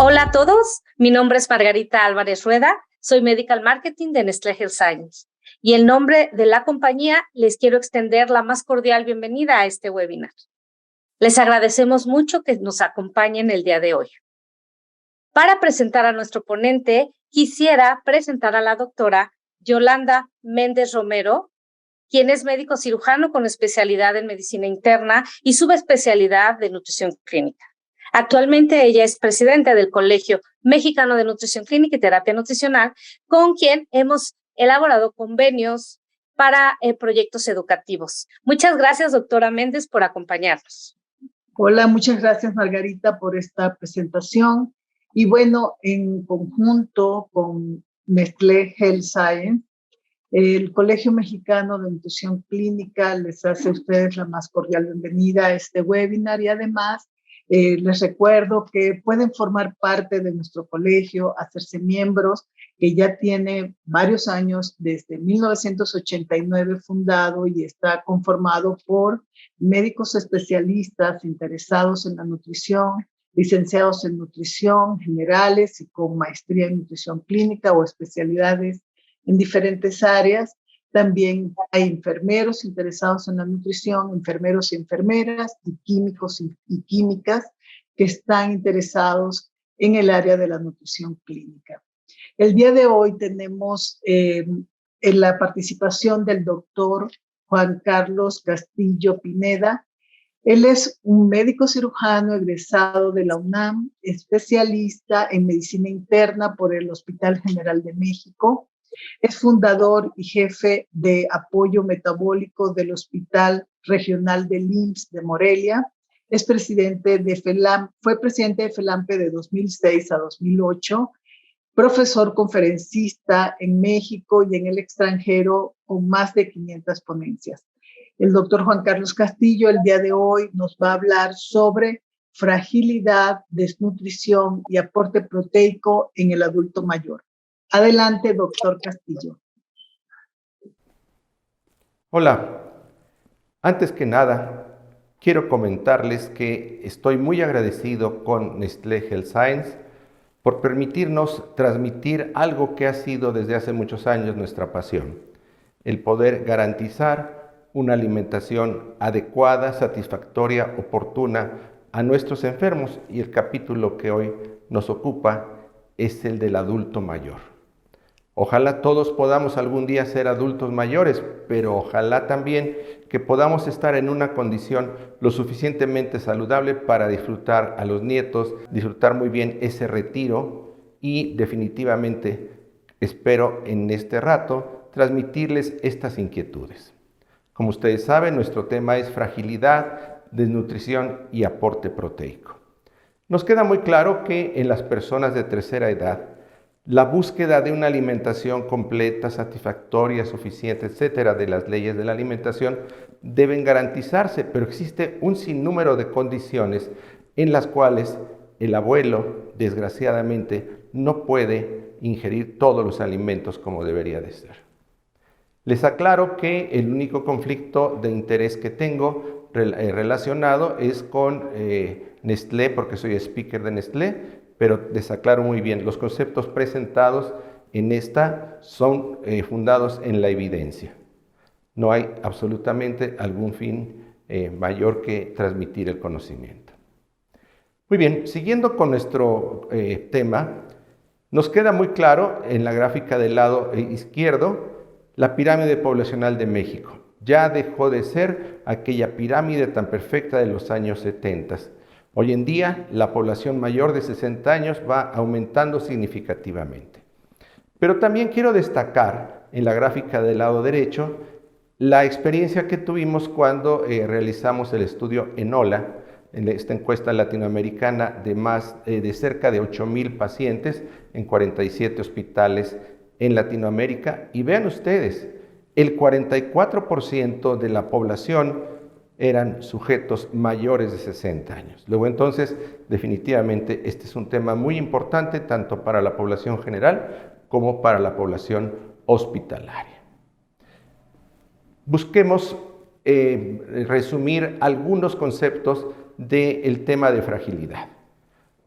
Hola a todos, mi nombre es Margarita Álvarez Rueda, soy Medical Marketing de Nestlé Health Science y en nombre de la compañía les quiero extender la más cordial bienvenida a este webinar. Les agradecemos mucho que nos acompañen el día de hoy. Para presentar a nuestro ponente, quisiera presentar a la doctora Yolanda Méndez Romero, quien es médico cirujano con especialidad en medicina interna y subespecialidad de nutrición clínica. Actualmente ella es presidenta del Colegio Mexicano de Nutrición Clínica y Terapia Nutricional, con quien hemos elaborado convenios para proyectos educativos. Muchas gracias, doctora Méndez, por acompañarnos. Hola, muchas gracias, Margarita, por esta presentación. Y bueno, en conjunto con Nestlé Health Science, el Colegio Mexicano de Nutrición Clínica les hace a ustedes la más cordial bienvenida a este webinar y además les recuerdo que pueden formar parte de nuestro colegio, hacerse miembros, que ya tiene varios años, desde 1989 fundado y está conformado por médicos especialistas interesados en la nutrición, licenciados en nutrición generales y con maestría en nutrición clínica o especialidades en diferentes áreas. También hay enfermeros interesados en la nutrición, enfermeros y enfermeras, y químicos y químicas que están interesados en el área de la nutrición clínica. El día de hoy tenemos en la participación del doctor Juan Carlos Castillo Pineda. Él es un médico cirujano egresado de la UNAM, especialista en medicina interna por el Hospital General de México. Es fundador y jefe de apoyo metabólico del Hospital Regional del IMSS de Morelia. Es presidente de FELAM, fue presidente de FELAMPE de 2006 a 2008, profesor conferencista en México y en el extranjero con más de 500 ponencias. El doctor Juan Carlos Castillo el día de hoy nos va a hablar sobre fragilidad, desnutrición y aporte proteico en el adulto mayor. Adelante, doctor Castillo. Hola. Antes que nada, quiero comentarles que estoy muy agradecido con Nestlé Health Science por permitirnos transmitir algo que ha sido desde hace muchos años nuestra pasión, el poder garantizar una alimentación adecuada, satisfactoria, oportuna a nuestros enfermos, y el capítulo que hoy nos ocupa es el del adulto mayor. Ojalá todos podamos algún día ser adultos mayores, pero ojalá también que podamos estar en una condición lo suficientemente saludable para disfrutar a los nietos, disfrutar muy bien ese retiro y definitivamente espero en este rato transmitirles estas inquietudes. Como ustedes saben, nuestro tema es fragilidad, desnutrición y aporte proteico. Nos queda muy claro que en las personas de tercera edad, la búsqueda de una alimentación completa, satisfactoria, suficiente, etcétera, de las leyes de la alimentación deben garantizarse, pero existe un sinnúmero de condiciones en las cuales el abuelo, desgraciadamente, no puede ingerir todos los alimentos como debería de ser. Les aclaro que el único conflicto de interés que tengo relacionado es con Nestlé, porque soy speaker de Nestlé, pero les aclaro muy bien, los conceptos presentados en esta son fundados en la evidencia. No hay absolutamente algún fin mayor que transmitir el conocimiento. Muy bien, siguiendo con nuestro tema, nos queda muy claro en la gráfica del lado izquierdo la pirámide poblacional de México. Ya dejó de ser aquella pirámide tan perfecta de los años 70. Hoy en día, la población mayor de 60 años va aumentando significativamente. Pero también quiero destacar en la gráfica del lado derecho la experiencia que tuvimos cuando realizamos el estudio ENOLA, en esta encuesta latinoamericana de cerca de 8,000 pacientes en 47 hospitales en Latinoamérica. Y vean ustedes, el 44% de la población eran sujetos mayores de 60 años. Luego entonces, definitivamente, este es un tema muy importante tanto para la población general como para la población hospitalaria. Busquemos resumir algunos conceptos del tema de fragilidad.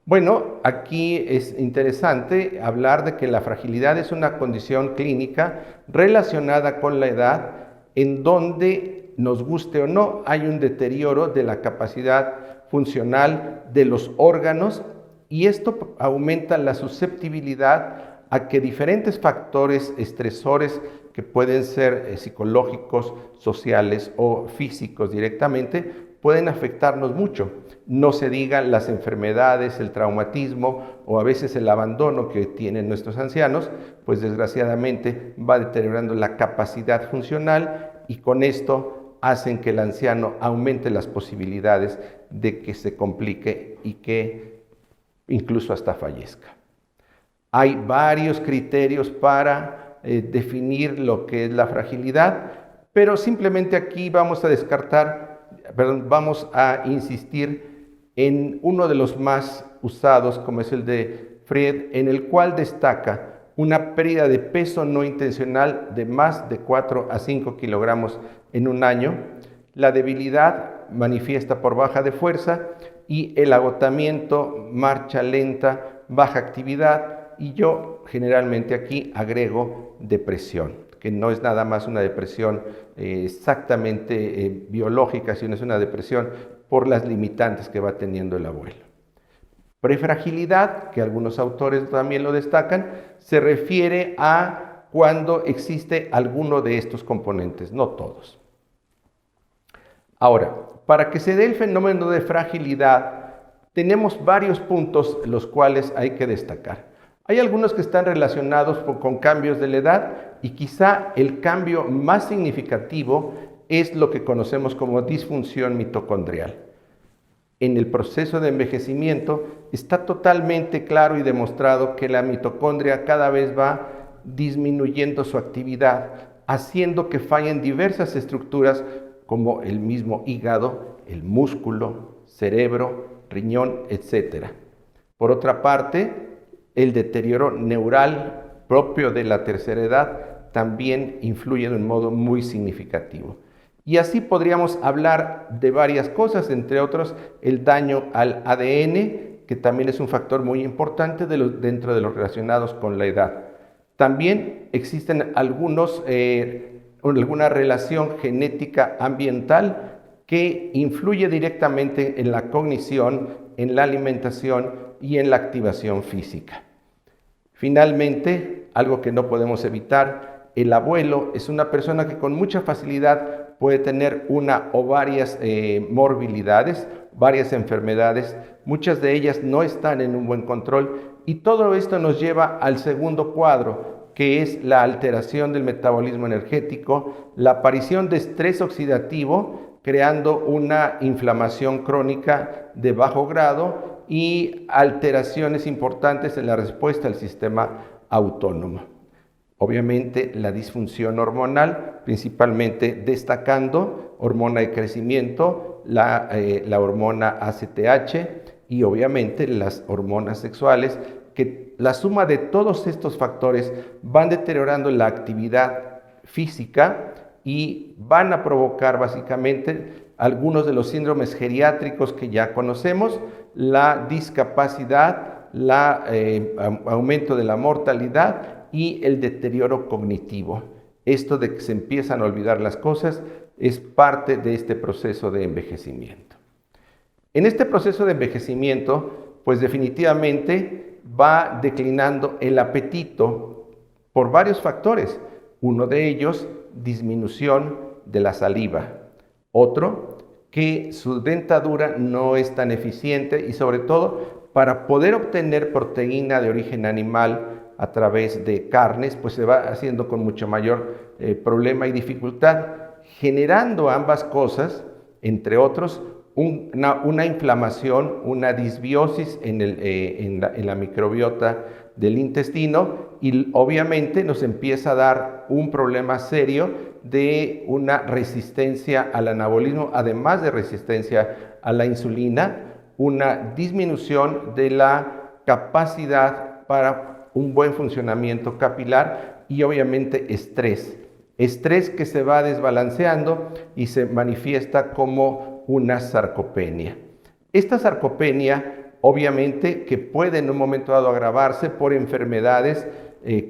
Bueno, aquí es interesante hablar de que la fragilidad es una condición clínica relacionada con la edad en donde, nos guste o no, hay un deterioro de la capacidad funcional de los órganos y esto aumenta la susceptibilidad a que diferentes factores estresores que pueden ser psicológicos, sociales o físicos directamente, pueden afectarnos mucho. No se digan las enfermedades, el traumatismo o a veces el abandono que tienen nuestros ancianos, pues desgraciadamente va deteriorando la capacidad funcional y con esto hacen que el anciano aumente las posibilidades de que se complique y que incluso hasta fallezca. Hay varios criterios para definir lo que es la fragilidad, pero simplemente aquí vamos a insistir en uno de los más usados, como es el de Fried, en el cual destaca una pérdida de peso no intencional de más de 4 a 5 kilogramos en un año, la debilidad manifiesta por baja de fuerza y el agotamiento, marcha lenta, baja actividad, y yo generalmente aquí agrego depresión, que no es nada más una depresión exactamente biológica, sino es una depresión por las limitantes que va teniendo el abuelo. Prefragilidad, que algunos autores también lo destacan, se refiere a cuando existe alguno de estos componentes, no todos. Ahora, para que se dé el fenómeno de fragilidad, tenemos varios puntos los cuales hay que destacar. Hay algunos que están relacionados con cambios de la edad y quizá el cambio más significativo es lo que conocemos como disfunción mitocondrial. En el proceso de envejecimiento está totalmente claro y demostrado que la mitocondria cada vez va disminuyendo su actividad, haciendo que fallen diversas estructuras como el mismo hígado, el músculo, cerebro, riñón, etc. Por otra parte, el deterioro neural propio de la tercera edad también influye de un modo muy significativo. Y así podríamos hablar de varias cosas, entre otros el daño al ADN, que también es un factor muy importante dentro de los relacionados con la edad. También existen alguna relación genética ambiental que influye directamente en la cognición, en la alimentación y en la activación física. Finalmente, algo que no podemos evitar, el abuelo es una persona que con mucha facilidad puede tener una o varias morbilidades, varias enfermedades, muchas de ellas no están en un buen control y todo esto nos lleva al segundo cuadro, que es la alteración del metabolismo energético, la aparición de estrés oxidativo, creando una inflamación crónica de bajo grado y alteraciones importantes en la respuesta al sistema autónomo. Obviamente la disfunción hormonal, principalmente destacando hormona de crecimiento, la hormona ACTH y obviamente las hormonas sexuales, que la suma de todos estos factores van deteriorando la actividad física y van a provocar básicamente algunos de los síndromes geriátricos que ya conocemos, la discapacidad, aumento de la mortalidad y el deterioro cognitivo. Esto de que se empiezan a olvidar las cosas es parte de este proceso de envejecimiento. En este proceso de envejecimiento, pues definitivamente va declinando el apetito por varios factores. Uno de ellos, disminución de la saliva. Otro, que su dentadura no es tan eficiente y sobre todo para poder obtener proteína de origen animal a través de carnes, pues se va haciendo con mucho mayor problema y dificultad, generando ambas cosas, entre otros, una inflamación, una disbiosis en la microbiota del intestino y obviamente nos empieza a dar un problema serio de una resistencia al anabolismo, además de resistencia a la insulina, una disminución de la capacidad para un buen funcionamiento capilar y obviamente estrés. Estrés que se va desbalanceando y se manifiesta como una sarcopenia. Esta sarcopenia, obviamente que puede en un momento dado agravarse por enfermedades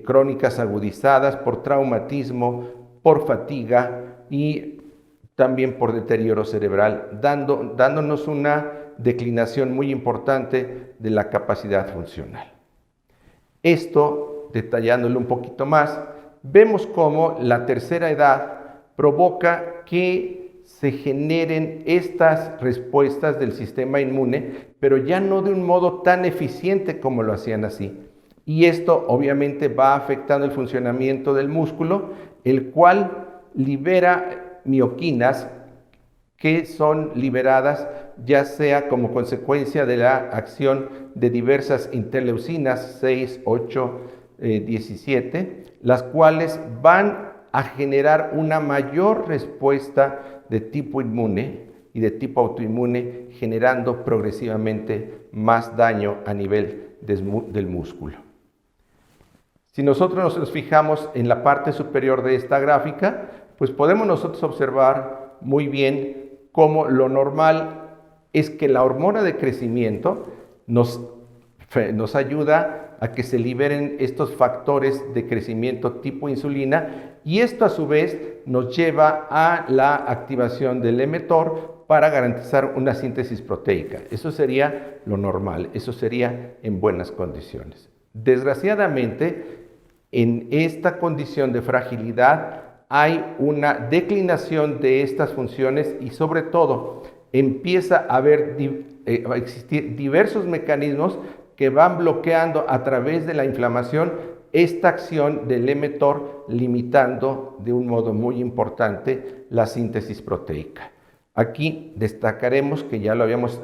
crónicas agudizadas, por traumatismo, por fatiga y también por deterioro cerebral, dándonos una declinación muy importante de la capacidad funcional. Esto, detallándolo un poquito más, vemos cómo la tercera edad provoca que se generen estas respuestas del sistema inmune, pero ya no de un modo tan eficiente como lo hacían así. Y esto obviamente va afectando el funcionamiento del músculo, el cual libera mioquinas que son liberadas ya sea como consecuencia de la acción de diversas interleucinas 6, 8, 17, las cuales van a generar una mayor respuesta de tipo inmune y de tipo autoinmune, generando progresivamente más daño a nivel del músculo. Si nosotros nos fijamos en la parte superior de esta gráfica, pues podemos nosotros observar muy bien cómo lo normal es que la hormona de crecimiento nos ayuda a que se liberen estos factores de crecimiento tipo insulina, y esto a su vez nos lleva a la activación del mTOR para garantizar una síntesis proteica. Eso sería lo normal, eso sería en buenas condiciones. Desgraciadamente, en esta condición de fragilidad hay una declinación de estas funciones y sobre todo empieza a existir diversos mecanismos que van bloqueando a través de la inflamación esta acción del mTOR, limitando de un modo muy importante la síntesis proteica. Aquí destacaremos, que ya lo habíamos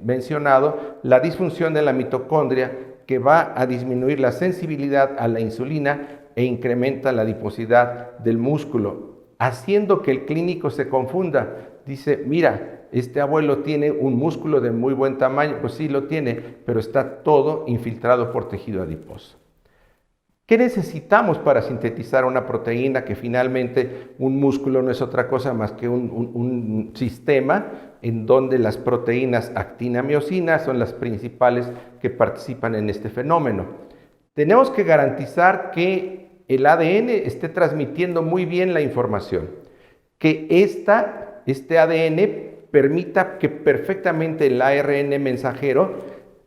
mencionado, la disfunción de la mitocondria, que va a disminuir la sensibilidad a la insulina e incrementa la adiposidad del músculo, haciendo que el clínico se confunda. Dice, mira, este abuelo tiene un músculo de muy buen tamaño. Pues sí lo tiene, pero está todo infiltrado por tejido adiposo. ¿Qué necesitamos para sintetizar una proteína? Que finalmente un músculo no es otra cosa más que un sistema en donde las proteínas actina-miosina son las principales que participan en este fenómeno. Tenemos que garantizar que el ADN esté transmitiendo muy bien la información, que este ADN permita que perfectamente el ARN mensajero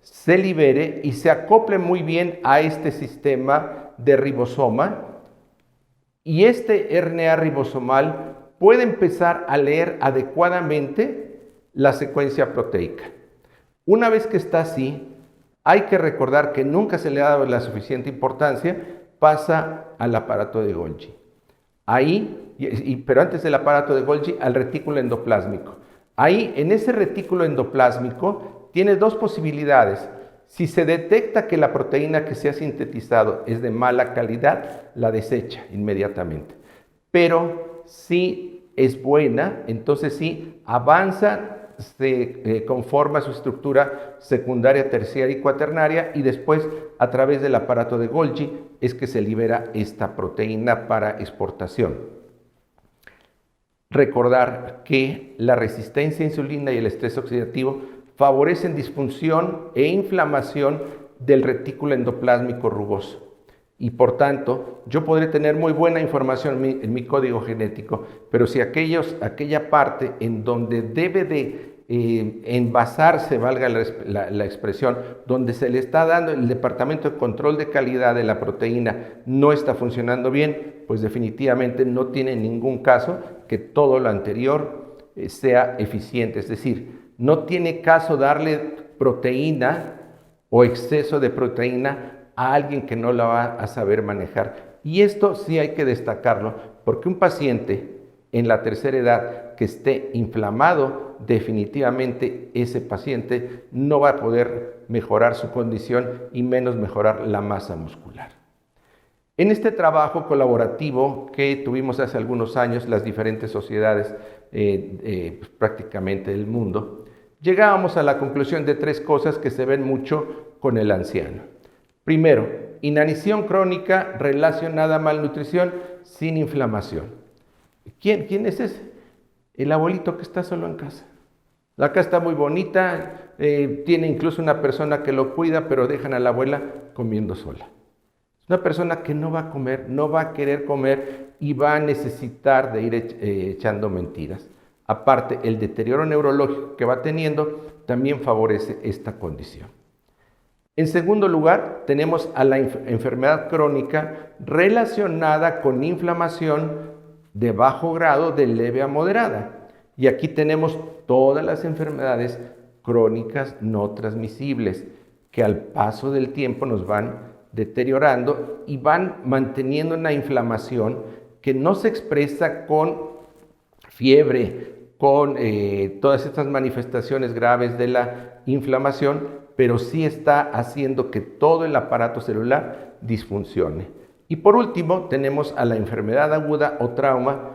se libere y se acople muy bien a este sistema de ribosoma, y este RNA ribosomal puede empezar a leer adecuadamente la secuencia proteica. Una vez que está así, hay que recordar que nunca se le ha dado la suficiente importancia, pasa al aparato de Golgi. Pero antes del aparato de Golgi, al retículo endoplásmico. Ahí, en ese retículo endoplásmico, tiene dos posibilidades. Si se detecta que la proteína que se ha sintetizado es de mala calidad, la desecha inmediatamente. Pero si es buena, entonces sí avanza, se conforma su estructura secundaria, terciaria y cuaternaria, y después a través del aparato de Golgi es que se libera esta proteína para exportación. Recordar que la resistencia a insulina y el estrés oxidativo favorecen disfunción e inflamación del retículo endoplásmico rugoso. Y por tanto, yo podré tener muy buena información en mi código genético, pero si aquella parte en donde debe de envasarse, valga la expresión, donde se le está dando el departamento de control de calidad de la proteína, no está funcionando bien, pues definitivamente no tiene ningún caso que todo lo anterior sea eficiente. Es decir, no tiene caso darle proteína o exceso de proteína a alguien que no la va a saber manejar. Y esto sí hay que destacarlo, porque un paciente en la tercera edad que esté inflamado, definitivamente ese paciente no va a poder mejorar su condición y menos mejorar la masa muscular. En este trabajo colaborativo que tuvimos hace algunos años, las diferentes sociedades prácticamente del mundo, llegábamos a la conclusión de tres cosas que se ven mucho con el anciano. Primero, inanición crónica relacionada a malnutrición sin inflamación. ¿Quién es ese? El abuelito que está solo en casa. La casa está muy bonita, tiene incluso una persona que lo cuida, pero dejan a la abuela comiendo sola. Es una persona que no va a comer, no va a querer comer y va a necesitar de ir echando mentiras. Aparte, el deterioro neurológico que va teniendo también favorece esta condición. En segundo lugar, tenemos a la enfermedad crónica relacionada con inflamación de bajo grado, de leve a moderada. Y aquí tenemos todas las enfermedades crónicas no transmisibles que al paso del tiempo nos van deteriorando y van manteniendo una inflamación que no se expresa con fiebre, con todas estas manifestaciones graves de la inflamación, pero sí está haciendo que todo el aparato celular disfuncione. Y por último, tenemos a la enfermedad aguda o trauma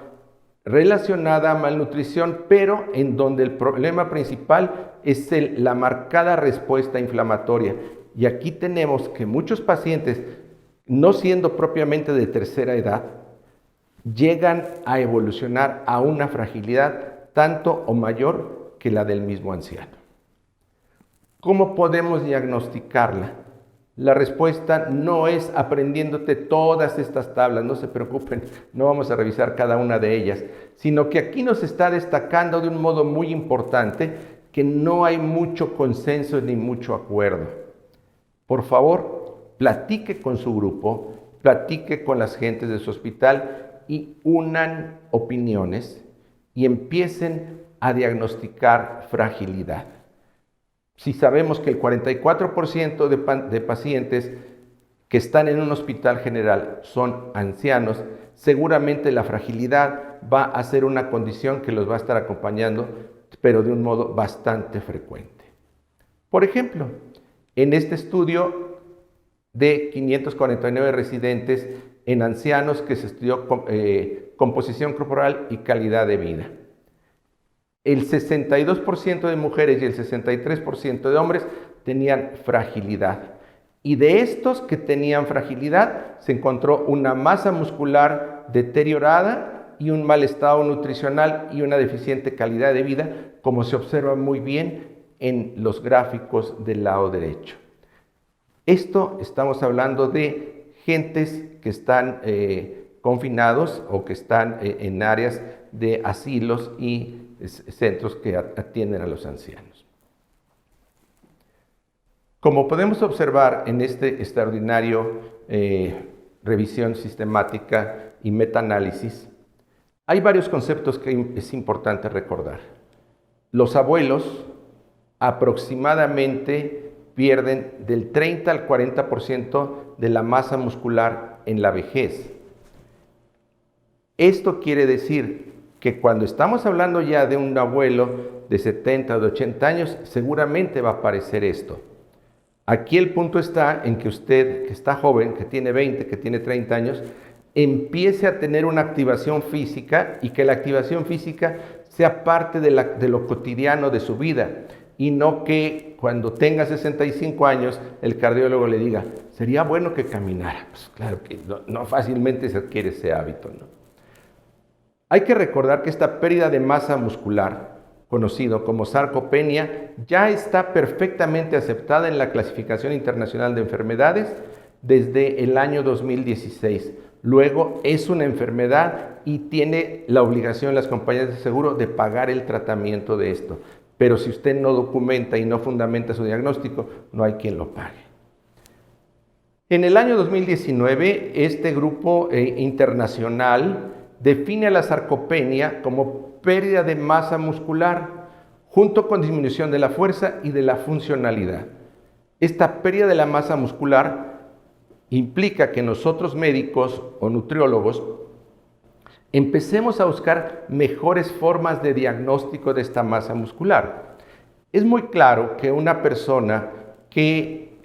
relacionada a malnutrición, pero en donde el problema principal es la marcada respuesta inflamatoria. Y aquí tenemos que muchos pacientes, no siendo propiamente de tercera edad, llegan a evolucionar a una fragilidad tanto o mayor que la del mismo anciano. ¿Cómo podemos diagnosticarla? La respuesta no es aprendiéndote todas estas tablas, no se preocupen, no vamos a revisar cada una de ellas, sino que aquí nos está destacando de un modo muy importante que no hay mucho consenso ni mucho acuerdo. Por favor, platique con su grupo, platique con las gentes de su hospital y unan opiniones y empiecen a diagnosticar fragilidad. Si sabemos que el 44% de pacientes que están en un hospital general son ancianos, seguramente la fragilidad va a ser una condición que los va a estar acompañando, pero de un modo bastante frecuente. Por ejemplo, en este estudio de 549 residentes en ancianos que se estudió composición corporal y calidad de vida, el 62% de mujeres y el 63% de hombres tenían fragilidad. Y de estos que tenían fragilidad, se encontró una masa muscular deteriorada y un mal estado nutricional y una deficiente calidad de vida, como se observa muy bien en los gráficos del lado derecho. Esto estamos hablando de gentes que están confinados o que están en áreas de asilos y centros que atienden a los ancianos. Como podemos observar en este extraordinario revisión sistemática y metaanálisis, hay varios conceptos que es importante recordar. Los abuelos aproximadamente pierden del 30 al 40% de la masa muscular en la vejez. Esto quiere decir que cuando estamos hablando ya de un abuelo de 70 o de 80 años, seguramente va a aparecer esto. Aquí el punto está en que usted, que está joven, que tiene 20, que tiene 30 años, empiece a tener una activación física y que la activación física sea parte de lo cotidiano de su vida y no que cuando tenga 65 años el cardiólogo le diga, sería bueno que caminara. Pues claro que no fácilmente se adquiere ese hábito, ¿no? Hay que recordar que esta pérdida de masa muscular, conocido como sarcopenia, ya está perfectamente aceptada en la Clasificación Internacional de Enfermedades desde el año 2016. Luego es una enfermedad y tiene la obligación las compañías de seguro de pagar el tratamiento de esto. Pero si usted no documenta y no fundamenta su diagnóstico, no hay quien lo pague. En el año 2019, este grupo internacional define a la sarcopenia como pérdida de masa muscular junto con disminución de la fuerza y de la funcionalidad. Esta pérdida de la masa muscular implica que nosotros médicos o nutriólogos empecemos a buscar mejores formas de diagnóstico de esta masa muscular. Es muy claro que una persona que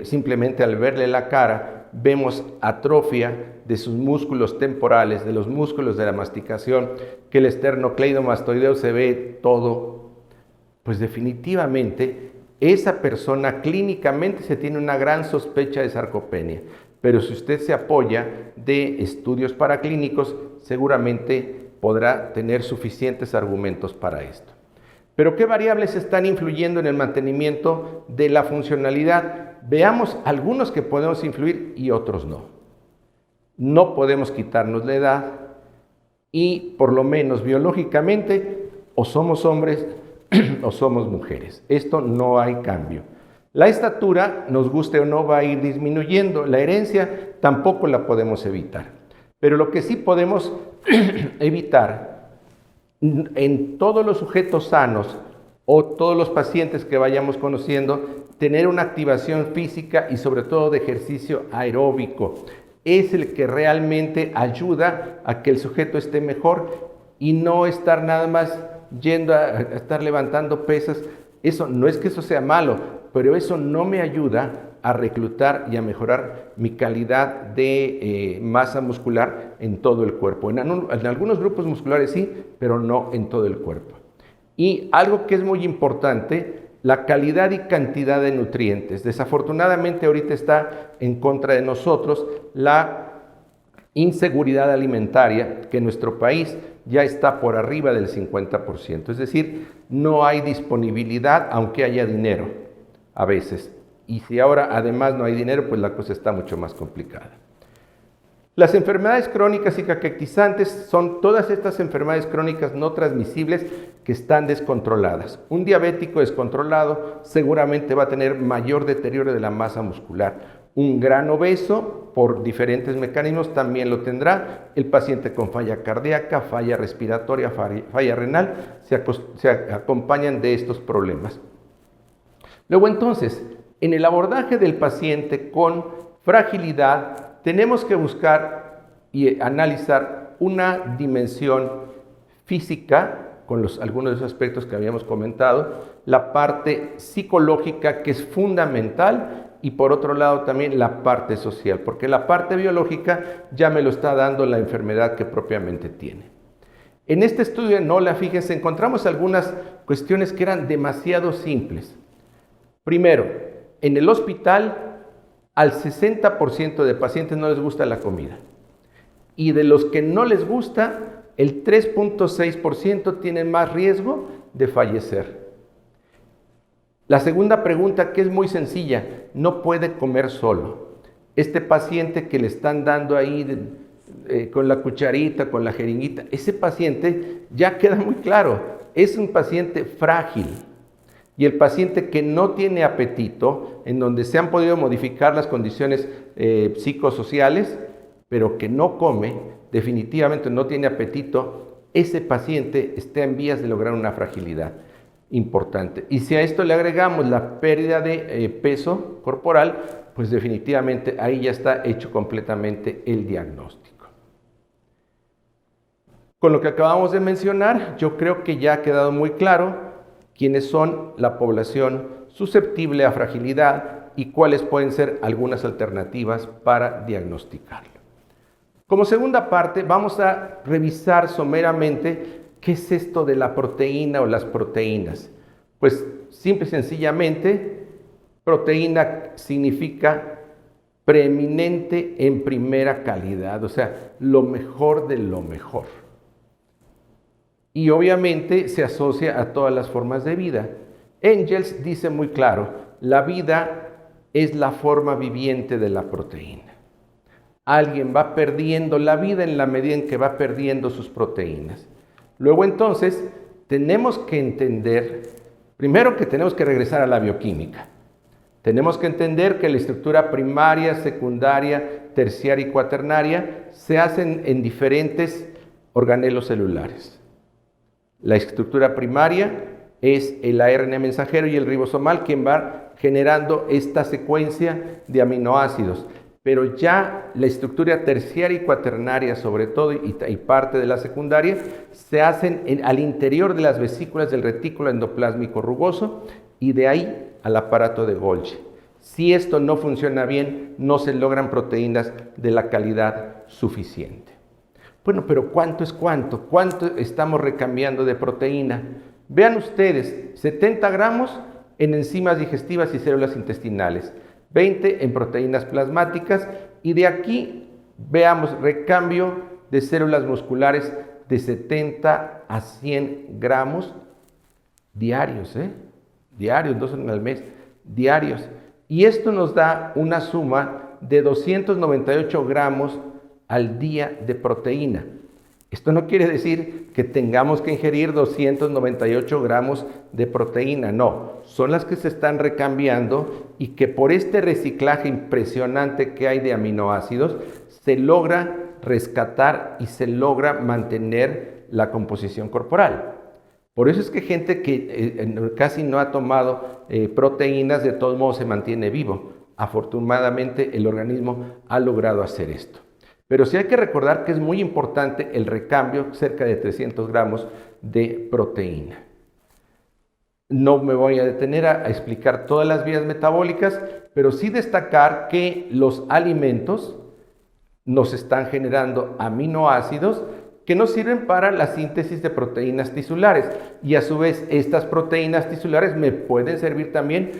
simplemente al verle la cara vemos atrofia de sus músculos temporales, de los músculos de la masticación, que el esternocleidomastoideo se ve todo, pues definitivamente esa persona clínicamente se tiene una gran sospecha de sarcopenia. Pero si usted se apoya de estudios paraclínicos, seguramente podrá tener suficientes argumentos para esto. Pero ¿qué variables están influyendo en el mantenimiento de la funcionalidad? Veamos algunos que podemos influir y otros no. No podemos quitarnos la edad y por lo menos biológicamente o somos hombres o somos mujeres. Esto no hay cambio. La estatura, nos guste o no, va a ir disminuyendo. La herencia tampoco la podemos evitar. Pero lo que sí podemos evitar en todos los sujetos sanos o todos los pacientes que vayamos conociendo, tener una activación física y sobre todo de ejercicio aeróbico. Es el que realmente ayuda a que el sujeto esté mejor y no estar nada más yendo a estar levantando pesas. Eso no es que eso sea malo, pero eso no me ayuda a reclutar y a mejorar mi calidad de masa muscular en todo el cuerpo. En algunos grupos musculares sí, pero no en todo el cuerpo. Y algo que es muy importante, la calidad y cantidad de nutrientes. Desafortunadamente ahorita está en contra de nosotros la inseguridad alimentaria, que en nuestro país ya está por arriba del 50%. Es decir, no hay disponibilidad aunque haya dinero a veces. Y si ahora además no hay dinero, pues la cosa está mucho más complicada. Las enfermedades crónicas y caquexantes son todas estas enfermedades crónicas no transmisibles que están descontroladas. Un diabético descontrolado seguramente va a tener mayor deterioro de la masa muscular. Un gran obeso, por diferentes mecanismos, también lo tendrá. El paciente con falla cardíaca, falla respiratoria, falla renal, se acompañan de estos problemas. Luego entonces, en el abordaje del paciente con fragilidad, tenemos que buscar y analizar una dimensión física, con algunos de esos aspectos que habíamos comentado, la parte psicológica, que es fundamental, y por otro lado también la parte social, porque la parte biológica ya me lo está dando la enfermedad que propiamente tiene. En este estudio de NOLA, fíjense, encontramos algunas cuestiones que eran demasiado simples. Primero, en el hospital, al 60% de pacientes no les gusta la comida. Y de los que no les gusta, el 3.6% tienen más riesgo de fallecer. La segunda pregunta, que es muy sencilla, no puede comer solo. Este paciente que le están dando ahí con la cucharita, con la jeringuita, ese paciente ya queda muy claro, es un paciente frágil. Y el paciente que no tiene apetito, en donde se han podido modificar las condiciones psicosociales, pero que no come, definitivamente no tiene apetito, ese paciente está en vías de lograr una fragilidad importante. Y si a esto le agregamos la pérdida de peso corporal, pues definitivamente ahí ya está hecho completamente el diagnóstico. Con lo que acabamos de mencionar, yo creo que ya ha quedado muy claro quiénes son la población susceptible a fragilidad y cuáles pueden ser algunas alternativas para diagnosticarlo. Como segunda parte, vamos a revisar someramente qué es esto de la proteína o las proteínas. Pues simple y sencillamente, proteína significa preeminente en primera calidad, o sea, lo mejor de lo mejor. Y obviamente se asocia a todas las formas de vida. Engels dice muy claro, la vida es la forma viviente de la proteína. Alguien va perdiendo la vida en la medida en que va perdiendo sus proteínas. Luego entonces tenemos que entender, primero que tenemos que regresar a la bioquímica. Tenemos que entender que la estructura primaria, secundaria, terciaria y cuaternaria se hacen en diferentes organelos celulares. La estructura primaria es el ARN mensajero y el ribosomal quien va generando esta secuencia de aminoácidos. Pero ya la estructura terciaria y cuaternaria, sobre todo, y parte de la secundaria, se hacen al interior de las vesículas del retículo endoplásmico rugoso y de ahí al aparato de Golgi. Si esto no funciona bien, no se logran proteínas de la calidad suficiente. Bueno, pero ¿cuánto es cuánto? ¿Cuánto estamos recambiando de proteína? Vean ustedes, 70 gramos en enzimas digestivas y células intestinales, 20 en proteínas plasmáticas y de aquí veamos recambio de células musculares de 70 a 100 gramos diarios, diarios, 2 al mes, diarios. Y esto nos da una suma de 298 gramos al día de proteína. Esto no quiere decir que tengamos que ingerir 298 gramos de proteína, no, son las que se están recambiando y que por este reciclaje impresionante que hay de aminoácidos, se logra rescatar y se logra mantener la composición corporal. Por eso es que gente que casi no ha tomado proteínas, de todos modos se mantiene vivo. Afortunadamente el organismo ha logrado hacer esto. Pero sí hay que recordar que es muy importante el recambio, cerca de 300 gramos de proteína. No me voy a detener a explicar todas las vías metabólicas, pero sí destacar que los alimentos nos están generando aminoácidos que nos sirven para la síntesis de proteínas tisulares, y a su vez estas proteínas tisulares me pueden servir también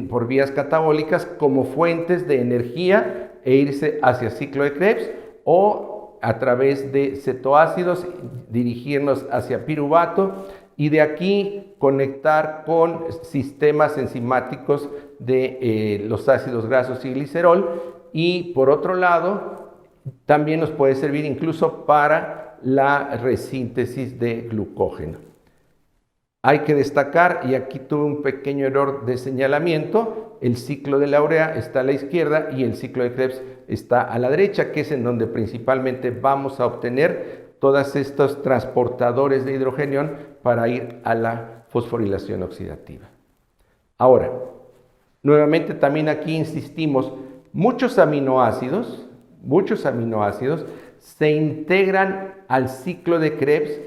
por vías catabólicas como fuentes de energía e irse hacia ciclo de Krebs, o a través de cetoácidos dirigirnos hacia piruvato y de aquí conectar con sistemas enzimáticos de los ácidos grasos y glicerol, y por otro lado también nos puede servir incluso para la resíntesis de glucógeno. Hay que destacar, y aquí tuve un pequeño error de señalamiento, el ciclo de la urea está a la izquierda y el ciclo de Krebs está a la derecha, que es en donde principalmente vamos a obtener todos estos transportadores de hidrogenión para ir a la fosforilación oxidativa. Ahora, nuevamente también aquí insistimos, muchos aminoácidos se integran al ciclo de Krebs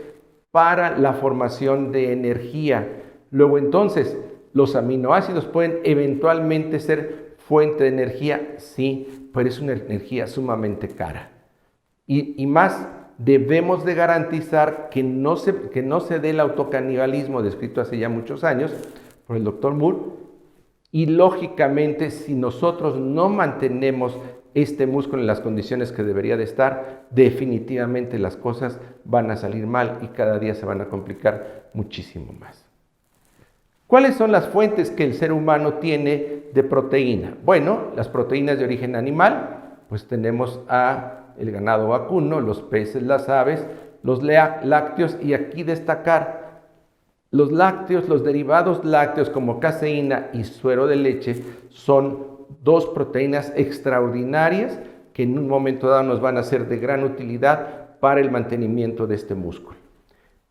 para la formación de energía. Luego entonces, los aminoácidos pueden eventualmente ser fuente de energía, sí, pero es una energía sumamente cara. Y más, debemos de garantizar que no se dé el autocanibalismo descrito hace ya muchos años por el doctor Moore, y lógicamente si nosotros no mantenemos este músculo en las condiciones que debería de estar, definitivamente las cosas van a salir mal y cada día se van a complicar muchísimo más. ¿Cuáles son las fuentes que el ser humano tiene de proteína? Bueno, las proteínas de origen animal, pues tenemos el ganado vacuno, los peces, las aves, los lácteos, y aquí destacar los lácteos, los derivados lácteos como caseína y suero de leche son dos proteínas extraordinarias que en un momento dado nos van a ser de gran utilidad para el mantenimiento de este músculo.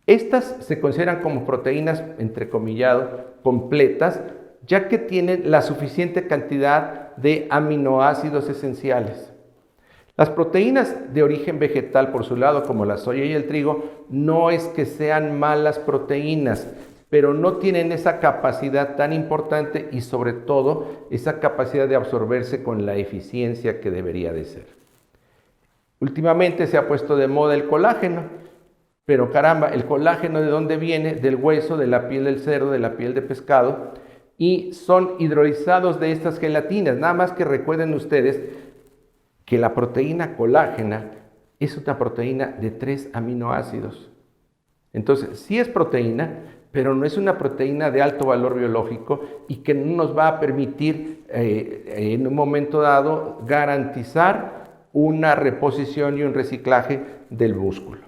Estas se consideran como proteínas, entrecomillado, completas, ya que tienen la suficiente cantidad de aminoácidos esenciales. Las proteínas de origen vegetal, por su lado, como la soya y el trigo, no es que sean malas proteínas, pero no tienen esa capacidad tan importante y sobre todo esa capacidad de absorberse con la eficiencia que debería de ser. Últimamente se ha puesto de moda el colágeno, pero caramba, ¿el colágeno de dónde viene? Del hueso, de la piel del cerdo, de la piel de pescado, y son hidrolizados de estas gelatinas. Nada más que recuerden ustedes que la proteína colágena es una proteína de 3 aminoácidos. Entonces, sí es proteína, pero no es una proteína de alto valor biológico y que no nos va a permitir en un momento dado garantizar una reposición y un reciclaje del músculo.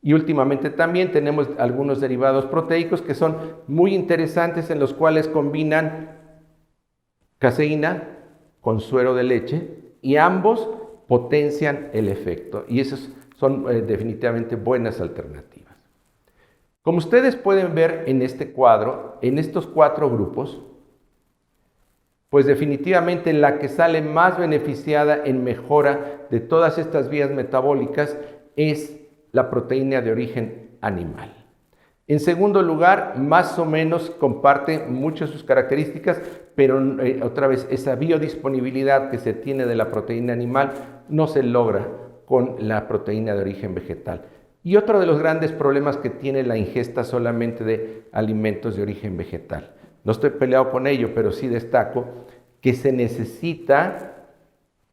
Y últimamente también tenemos algunos derivados proteicos que son muy interesantes, en los cuales combinan caseína con suero de leche y ambos potencian el efecto, y esas son definitivamente buenas alternativas. Como ustedes pueden ver en este cuadro, en estos 4 grupos, pues definitivamente la que sale más beneficiada en mejora de todas estas vías metabólicas es la proteína de origen animal. En segundo lugar, más o menos comparte muchas de sus características, pero otra vez esa biodisponibilidad que se tiene de la proteína animal no se logra con la proteína de origen vegetal. Y otro de los grandes problemas que tiene la ingesta solamente de alimentos de origen vegetal. No estoy peleado con ello, pero sí destaco que se necesita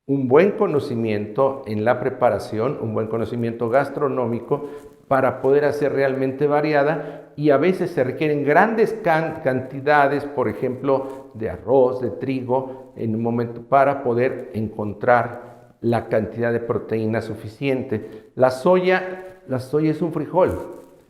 un buen conocimiento en la preparación, un buen conocimiento gastronómico para poder hacer realmente variada, y a veces se requieren grandes cantidades, por ejemplo, de arroz, de trigo, en un momento para poder encontrar la cantidad de proteína suficiente. La soya es un frijol,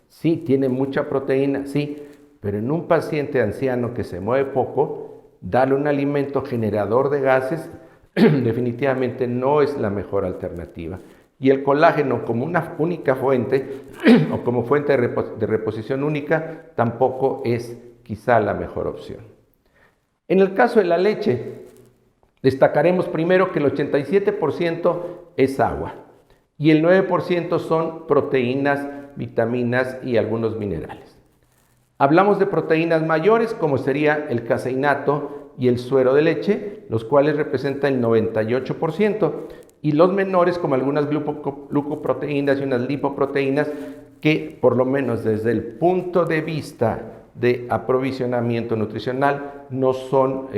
sí, tiene mucha proteína, sí, pero en un paciente anciano que se mueve poco, darle un alimento generador de gases definitivamente no es la mejor alternativa. Y el colágeno como una única fuente o como fuente de reposición única tampoco es quizá la mejor opción. En el caso de la leche, destacaremos primero que el 87% es agua y el 9% son proteínas, vitaminas y algunos minerales. Hablamos de proteínas mayores como sería el caseinato y el suero de leche, los cuales representan el 98%, y los menores como algunas glucoproteínas y unas lipoproteínas que por lo menos desde el punto de vista de aprovisionamiento nutricional no son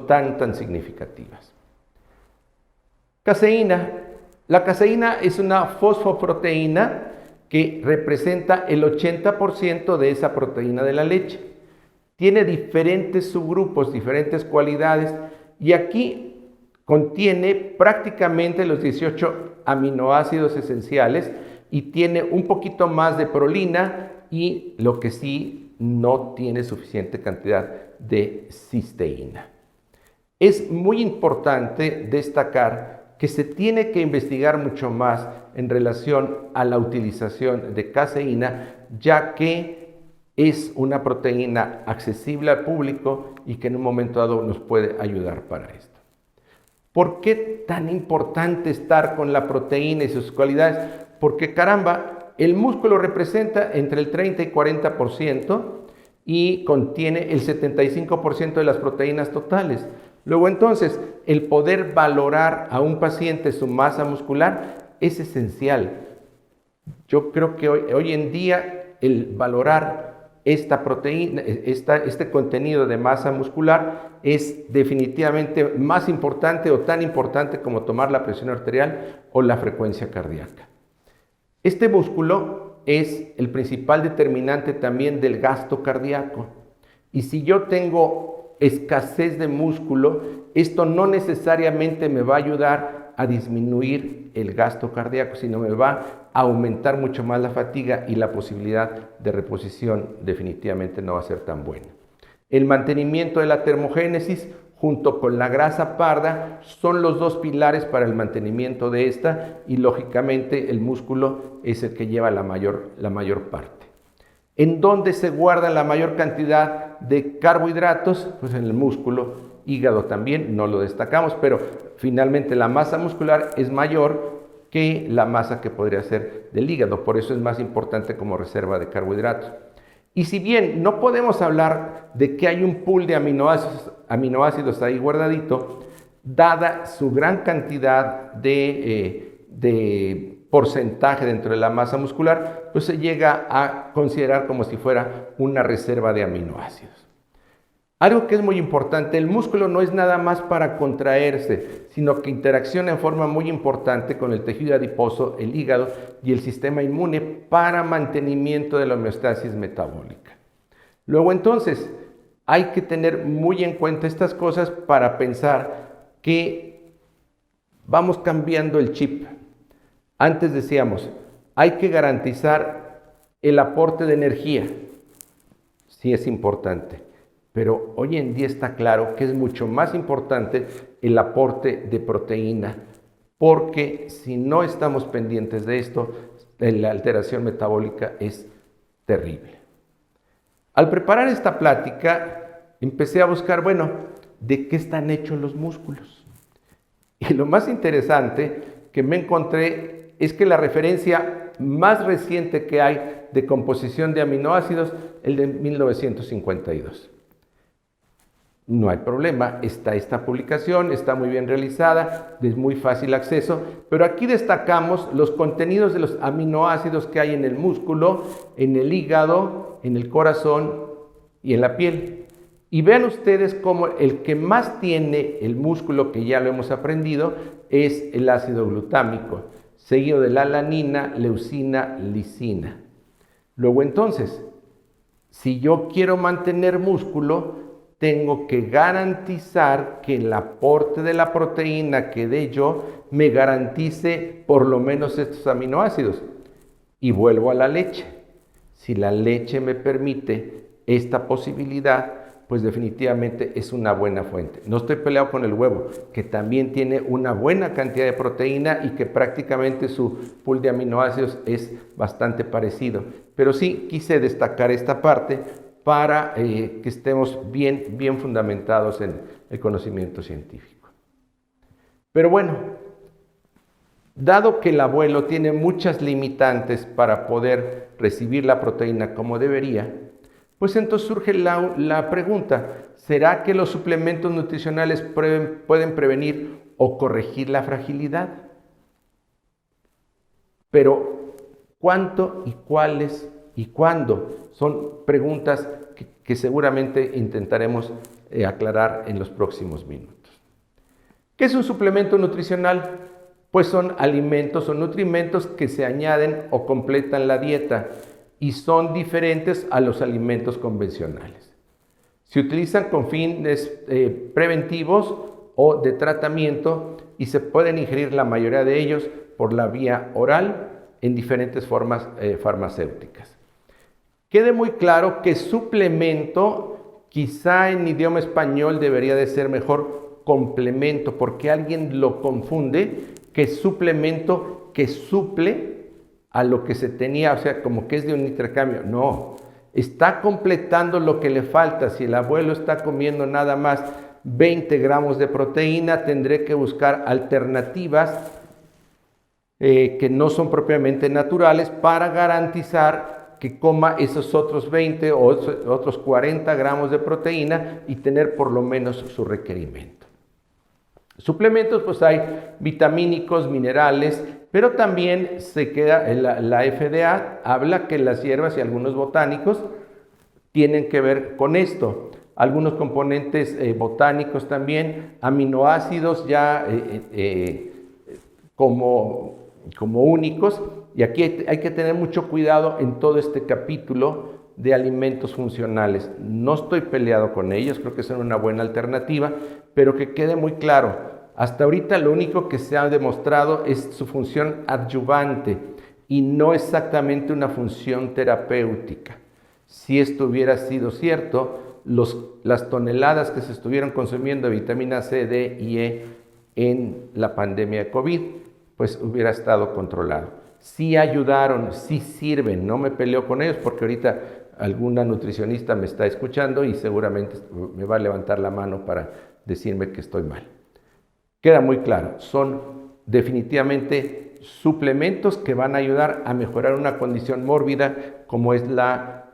tan significativas. Caseína. La caseína es una fosfoproteína que representa el 80% de esa proteína de la leche. Tiene diferentes subgrupos, diferentes cualidades, y aquí contiene prácticamente los 18 aminoácidos esenciales y tiene un poquito más de prolina, y lo que sí no tiene suficiente cantidad de cisteína. Es muy importante destacar que se tiene que investigar mucho más en relación a la utilización de caseína, ya que es una proteína accesible al público y que en un momento dado nos puede ayudar para esto. ¿Por qué tan importante estar con la proteína y sus cualidades? Porque caramba, el músculo representa entre el 30 y 40% y contiene el 75% de las proteínas totales. Luego entonces, el poder valorar a un paciente su masa muscular es esencial. Yo creo que hoy en día el valorar esta proteína, este contenido de masa muscular es definitivamente más importante o tan importante como tomar la presión arterial o la frecuencia cardíaca. Este músculo es el principal determinante también del gasto cardíaco. Y si yo tengo escasez de músculo, esto no necesariamente me va a ayudar a disminuir el gasto cardíaco, sino me va a aumentar mucho más la fatiga, y la posibilidad de reposición definitivamente no va a ser tan buena. El mantenimiento de la termogénesis junto con la grasa parda son los dos pilares para el mantenimiento de esta, y lógicamente el músculo es el que lleva la mayor parte. ¿En dónde se guarda la mayor cantidad de carbohidratos? Pues en el músculo. Hígado también, no lo destacamos, pero finalmente la masa muscular es mayor que la masa que podría ser del hígado, por eso es más importante como reserva de carbohidratos. Y si bien no podemos hablar de que hay un pool de aminoácidos ahí guardadito, dada su gran cantidad de porcentaje dentro de la masa muscular, pues se llega a considerar como si fuera una reserva de aminoácidos. Algo que es muy importante, el músculo no es nada más para contraerse, sino que interacciona en forma muy importante con el tejido adiposo, el hígado y el sistema inmune para mantenimiento de la homeostasis metabólica. Luego entonces, hay que tener muy en cuenta estas cosas para pensar que vamos cambiando el chip. Antes decíamos, hay que garantizar el aporte de energía, sí es importante. Pero hoy en día está claro que es mucho más importante el aporte de proteína, porque si no estamos pendientes de esto, la alteración metabólica es terrible. Al preparar esta plática, empecé a buscar, bueno, ¿de qué están hechos los músculos? Y lo más interesante que me encontré es que la referencia más reciente que hay de composición de aminoácidos es el de 1952. No hay problema, está esta publicación, está muy bien realizada, es muy fácil acceso, pero aquí destacamos los contenidos de los aminoácidos que hay en el músculo, en el hígado, en el corazón y en la piel. Y vean ustedes cómo el que más tiene el músculo, que ya lo hemos aprendido, es el ácido glutámico. seguido de la alanina, leucina, lisina. Luego entonces, si yo quiero mantener músculo, tengo que garantizar que el aporte de la proteína que dé yo me garantice por lo menos estos aminoácidos. Y vuelvo a la leche. Si la leche me permite esta posibilidad, pues definitivamente es una buena fuente. No estoy peleado con el huevo, que también tiene una buena cantidad de proteína y que prácticamente su pool de aminoácidos es bastante parecido. Pero sí quise destacar esta parte para que estemos bien fundamentados en el conocimiento científico. Pero bueno, dado que el abuelo tiene muchas limitantes para poder recibir la proteína como debería, pues entonces surge la pregunta, ¿será que los suplementos nutricionales pueden prevenir o corregir la fragilidad? Pero, ¿cuánto y cuáles y cuándo? Son preguntas que seguramente intentaremos aclarar en los próximos minutos. ¿Qué es un suplemento nutricional? Pues son alimentos o nutrimentos que se añaden o completan la dieta y son diferentes a los alimentos convencionales. Se utilizan con fines preventivos o de tratamiento y se pueden ingerir la mayoría de ellos por la vía oral en diferentes formas farmacéuticas. Quede muy claro que suplemento, quizá en idioma español debería de ser mejor complemento, porque alguien lo confunde que suplemento que suple a lo que se tenía, o sea, como que es de un intercambio. No, está completando lo que le falta. Si el abuelo está comiendo nada más 20 gramos de proteína, tendré que buscar alternativas que no son propiamente naturales para garantizar que coma esos otros 20 o otros 40 gramos de proteína y tener por lo menos su requerimiento. Suplementos, pues hay vitamínicos, minerales, pero también se queda, la FDA habla que las hierbas y algunos botánicos tienen que ver con esto. Algunos componentes botánicos también, aminoácidos ya como únicos. Y aquí hay que tener mucho cuidado en todo este capítulo de alimentos funcionales. No estoy peleado con ellos, creo que son una buena alternativa, pero que quede muy claro, hasta ahorita lo único que se ha demostrado es su función adyuvante y no exactamente una función terapéutica. Si esto hubiera sido cierto, las toneladas que se estuvieron consumiendo de vitamina C, D y E en la pandemia de COVID, pues hubiera estado controlado. Sí ayudaron, sí sirven, no me peleo con ellos porque ahorita alguna nutricionista me está escuchando y seguramente me va a levantar la mano para decirme que estoy mal. Queda muy claro, son definitivamente suplementos que van a ayudar a mejorar una condición mórbida como es la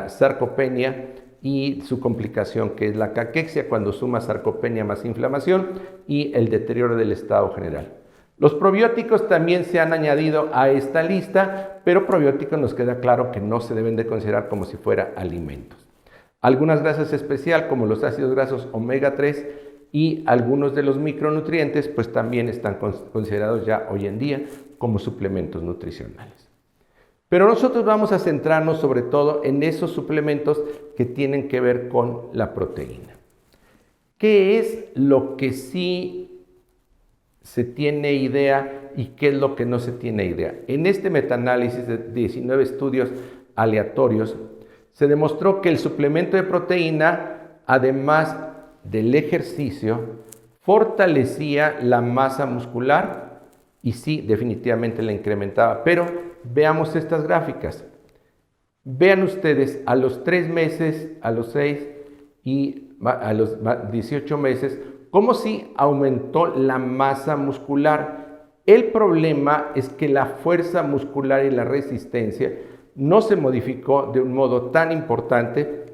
sarcopenia y su complicación que es la caquexia cuando suma sarcopenia más inflamación y el deterioro del estado general. Los probióticos también se han añadido a esta lista, pero probióticos nos queda claro que no se deben de considerar como si fuera alimentos. Algunas grasas especiales como los ácidos grasos omega 3 y algunos de los micronutrientes pues también están considerados ya hoy en día como suplementos nutricionales. Pero nosotros vamos a centrarnos sobre todo en esos suplementos que tienen que ver con la proteína. ¿Qué es lo que sí se tiene idea y qué es lo que no se tiene idea? En este metaanálisis de 19 estudios aleatorios se demostró que el suplemento de proteína, además del ejercicio, fortalecía la masa muscular y sí, definitivamente la incrementaba. Pero veamos estas gráficas. Vean ustedes a los 3 meses, a los 6 y a los 18 meses, cómo sí aumentó la masa muscular. El problema es que la fuerza muscular y la resistencia no se modificó de un modo tan importante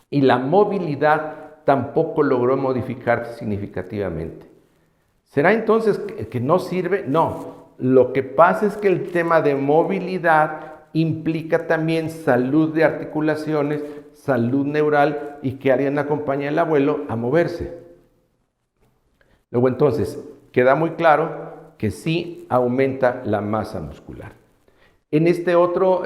y la movilidad tampoco logró modificarse significativamente. ¿Será entonces que no sirve? No. Lo que pasa es que el tema de movilidad implica también salud de articulaciones, salud neural y que alguien acompañe al abuelo a moverse. Luego entonces, queda muy claro que sí aumenta la masa muscular. En este otro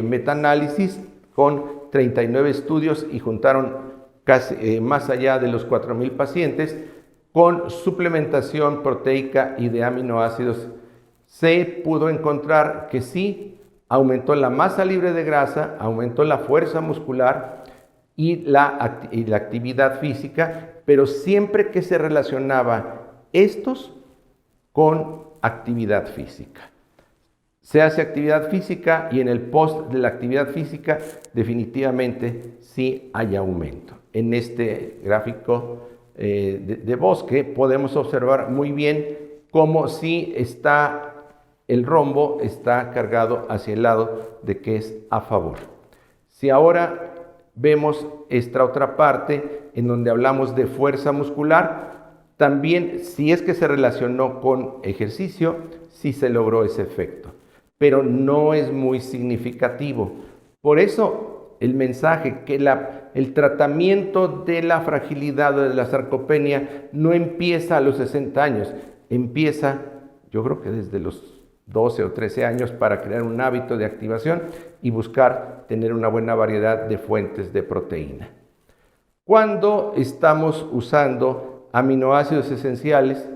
metaanálisis con 39 estudios y juntaron casi más allá de los 4,000 pacientes con suplementación proteica y de aminoácidos, se pudo encontrar que sí aumentó la masa libre de grasa, aumentó la fuerza muscular y la actividad física, pero siempre que se relacionaba estos con actividad física. Se hace actividad física y en el post de la actividad física definitivamente sí hay aumento. En este gráfico de bosque podemos observar muy bien cómo sí está el rombo está cargado hacia el lado de que es a favor. Si ahora vemos esta otra parte en donde hablamos de fuerza muscular, también si es que se relacionó con ejercicio, sí se logró ese efecto, pero no es muy significativo. Por eso el mensaje que el tratamiento de la fragilidad o de la sarcopenia no empieza a los 60 años, empieza yo creo que desde los 12 o 13 años para crear un hábito de activación y buscar tener una buena variedad de fuentes de proteína. Cuando estamos usando aminoácidos esenciales,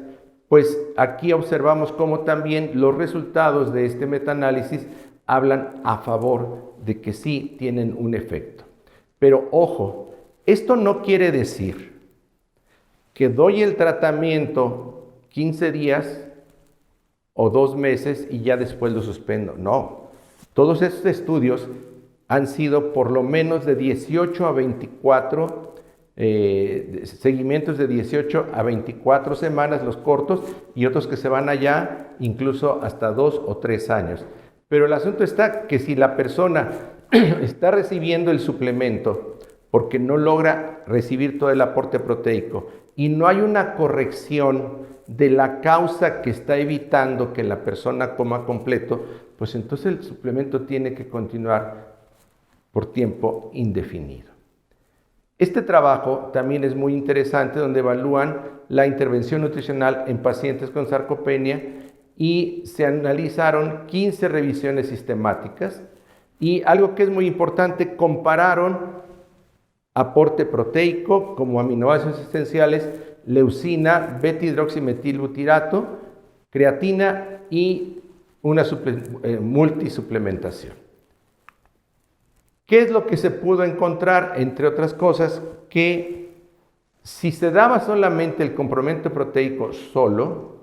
pues aquí observamos cómo también los resultados de este metaanálisis hablan a favor de que sí tienen un efecto. Pero ojo, esto no quiere decir que doy el tratamiento 15 días o 2 meses y ya después lo suspendo. No, todos estos estudios han sido por lo menos de 18 a 24 seguimientos de 18 a 24 semanas, los cortos, y otros que se van allá incluso hasta 2 o 3 años. Pero el asunto está que si la persona está recibiendo el suplemento porque no logra recibir todo el aporte proteico y no hay una corrección de la causa que está evitando que la persona coma completo, pues entonces el suplemento tiene que continuar por tiempo indefinido. Este trabajo también es muy interesante, donde evalúan la intervención nutricional en pacientes con sarcopenia y se analizaron 15 revisiones sistemáticas y algo que es muy importante, compararon aporte proteico como aminoácidos esenciales, leucina, beta-hidroximetilbutirato, creatina y una multisuplementación. ¿Qué es lo que se pudo encontrar? Entre otras cosas, que si se daba solamente el complemento proteico solo,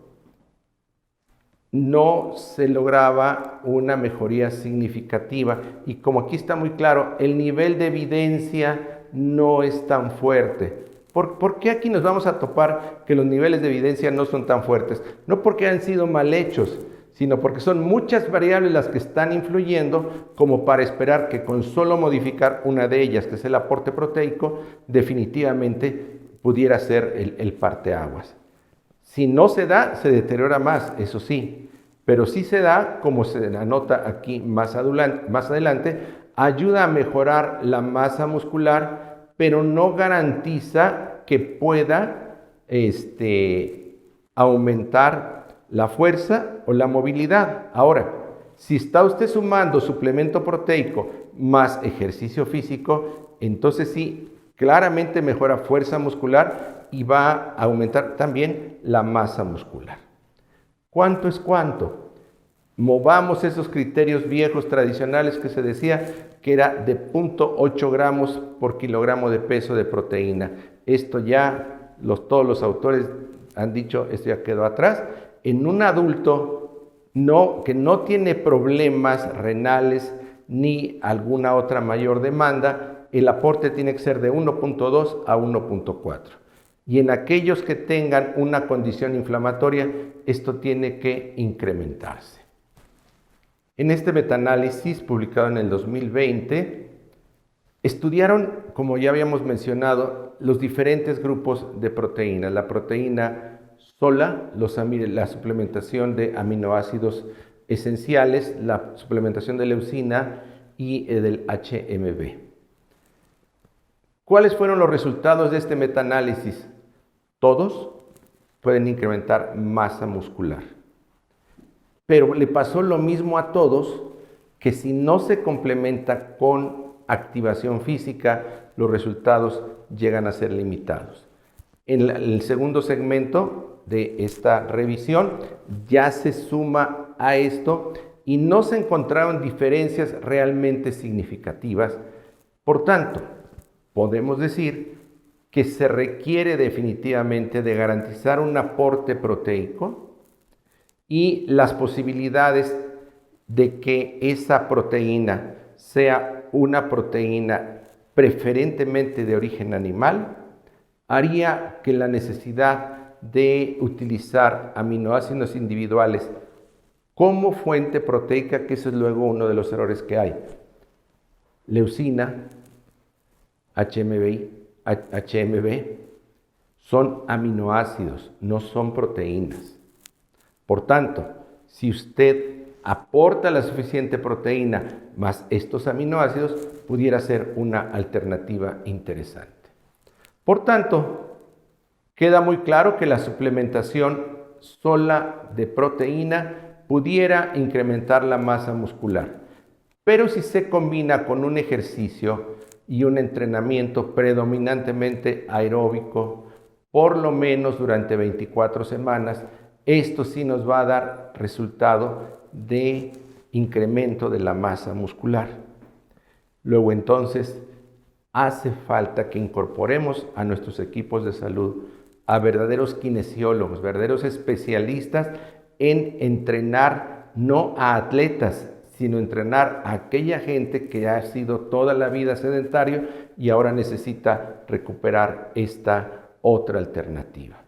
no se lograba una mejoría significativa. Y como aquí está muy claro, el nivel de evidencia no es tan fuerte. ¿Por qué aquí nos vamos a topar que los niveles de evidencia no son tan fuertes? No porque han sido mal hechos, sino porque son muchas variables las que están influyendo como para esperar que con solo modificar una de ellas, que es el aporte proteico, definitivamente pudiera ser el parteaguas. Si no se da, se deteriora más, eso sí, pero si se da, como se anota aquí más adelante, ayuda a mejorar la masa muscular, pero no garantiza que pueda aumentar la fuerza o la movilidad. Ahora, si está usted sumando suplemento proteico más ejercicio físico, entonces sí, claramente mejora fuerza muscular y va a aumentar también la masa muscular. ¿Cuánto es cuánto? Movamos esos criterios viejos tradicionales que se decía que era de 0.8 gramos por kilogramo de peso de proteína. Esto ya, todos los autores han dicho, esto ya quedó atrás. En un adulto que no tiene problemas renales ni alguna otra mayor demanda, el aporte tiene que ser de 1.2 a 1.4. Y en aquellos que tengan una condición inflamatoria, esto tiene que incrementarse. En este metaanálisis publicado en el 2020, estudiaron, como ya habíamos mencionado, los diferentes grupos de proteínas. La proteína sola, la suplementación de aminoácidos esenciales, la suplementación de leucina y del HMB. ¿Cuáles fueron los resultados de este metaanálisis? Todos pueden incrementar masa muscular. pero le pasó lo mismo a todos, que si no se complementa con activación física, los resultados llegan a ser limitados. En el segundo segmento de esta revisión ya se suma a esto y no se encontraron diferencias realmente significativas. Por tanto, podemos decir que se requiere definitivamente de garantizar un aporte proteico y las posibilidades de que esa proteína sea una proteína preferentemente de origen animal, haría que la necesidad de utilizar aminoácidos individuales como fuente proteica, que eso es luego uno de los errores que hay. Leucina, HMB, son aminoácidos, no son proteínas. Por tanto, si usted aporta la suficiente proteína más estos aminoácidos, pudiera ser una alternativa interesante. Por tanto, queda muy claro que la suplementación sola de proteína pudiera incrementar la masa muscular, pero si se combina con un ejercicio y un entrenamiento predominantemente aeróbico, por lo menos durante 24 semanas, esto sí nos va a dar resultado de incremento de la masa muscular. Luego entonces hace falta que incorporemos a nuestros equipos de salud a verdaderos kinesiólogos, verdaderos especialistas en entrenar no a atletas, sino entrenar a aquella gente que ha sido toda la vida sedentario y ahora necesita recuperar esta otra alternativa.